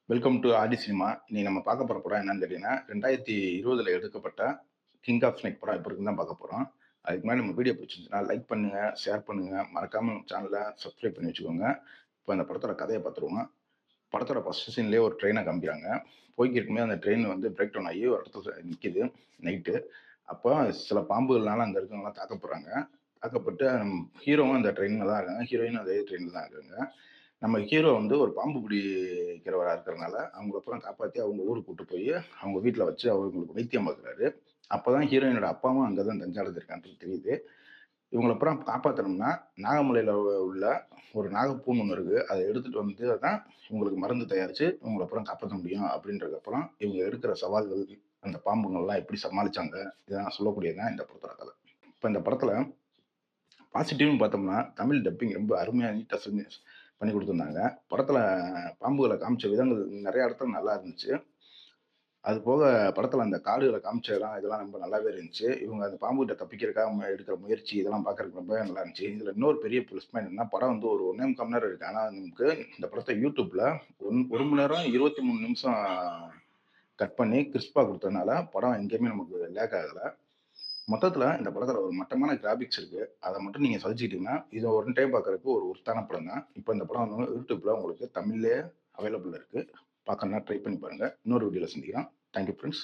Welcome to Aadi cinema. இன்னைக்கு நம்ம பார்க்க போற படம் என்னன்னு கேட்டீங்கன்னா, 2020ல எடுக்கப்பட்ட கிங் ஆஃப் ஸ்னேக் படம் எப்ப இருக்குன்னு தான் பார்க்க போறோம். அதுக்கு முன்னாடி நம்ம வீடியோ பிடிச்சிருந்துச்சுன்னா லைக் பண்ணுங்க, ஷேர் பண்ணுங்க. மறக்காம நம்ம சேனல சப்ஸ்கிரைப் பண்ணி வச்சுக்கோங்க. இப்ப அந்த படத்தோட கதைய பார்த்துருவோம். படத்தோட ஃபர்ஸ்ட் சீன்லயே ஒரு ட்ரெயின காமிக்கிறாங்க. போய்க்கிட்டு இருக்கும்போது அந்த ட்ரெயின் வந்து பிரேக் டவுன் ஆகி ஒரு இடத்துல நிக்குது நைட்டு. அப்போ சில பாம்புகள்னால அங்க இருக்கவங்கலாம் தாக்கப்படுறாங்க. தாக்கப்பட்டு ஹீரோவும் அந்த ட்ரெயின்ல தான் இருக்காங்க. ஹீரோயினும் அதே ட்ரெயின்ல தான் இருக்காங்க. நம்ம ஹீரோ வந்து ஒரு பாம்பு பிடிக்கிறவரா இருக்கிறனால, அவங்கள பூரா காப்பாத்தி அவங்க ஊருக்கு கூட்டு போயி, அவங்க வீட்ல வச்சு அவங்களுக்கு வைத்தியம் பார்க்குறாரு. அப்பதான் ஹீரோயினோட அப்பாவும் அங்க தான் தஞ்சம் அடைஞ்சிருக்கான்றது தெரியுது. இவங்கள பூரா காப்பாத்தணும்னா, நாகமலையில உள்ள ஒரு நாகப்பூன்னு ஒண்ணு இருக்கு. அத எடுத்துட்டு வந்து தான் இவங்களுக்கு மருந்து தயாரிச்சு, இவங்கள பூரா காப்பாத்த முடியும் அப்படின்றதுக்கப்புறம், இவங்க எடுக்கிற சவால்கள், அந்த பாம்புங்கள்லாம் எப்படி சமாளிச்சாங்க, இதெல்லாம் சொல்லக்கூடியது தான் இந்த படத்தோட கதை. இப்ப இந்த படத்துல பாசிட்டிவ்னு பார்த்தோம்னா, தமிழ் டப்பிங் ரொம்ப அருமையா நீட்டா செஞ்சு பண்ணி குடுத்துருந்தாங்க. படத்துல பாம்புகள காமிச்ச விதங்கள் நெறைய இடத்துல நல்லா இருந்துச்சு. அது போக படத்துல அந்த காடுகள காமிச்ச இடம், இதெல்லாம் ரொம்ப நல்லாவே இருந்துச்சு. இவங்க அந்த பாம்புகிட்ட தப்பிக்கிறதுக்காக எடுக்கிற முயற்சி, இதெல்லாம் பார்க்கறதுக்கு ரொம்பவே நல்லா இருந்துச்சு. இதுல இன்னொரு பெரிய ப்ளஸ் பாயிண்ட் என்னன்னா, படம் வந்து ஒரு 1 1/4 மணி நேரம் இருக்கு. ஆனா நமக்கு இந்த படத்த YouTubeல 1 மணி நேரம் 23 நிமிஷம் கட் பண்ணி கிறிஸ்பா குடுத்ததுனால, படம் எங்கேயுமே நமக்கு லேக் ஆகல. மொத்தத்துல இந்த படத்துல ஒரு மட்டமான கிராபிக்ஸ் இருக்கு. அத மட்டும் நீங்க சகிச்சுக்கிட்டீங்கன்னா, இத ஒன் டைம் பார்க்கறதுக்கு ஒரு ஒர்த்தான படம் தான். இப்ப இந்த படம் வந்து YouTubeல உங்களுக்கு தமிழ்லயே அவைலபிள்ல இருக்கு. பார்க்கணும்னா ட்ரை பண்ணி பாருங்க. இன்னொரு வீடியோல சந்திக்கலாம். Thank you friends.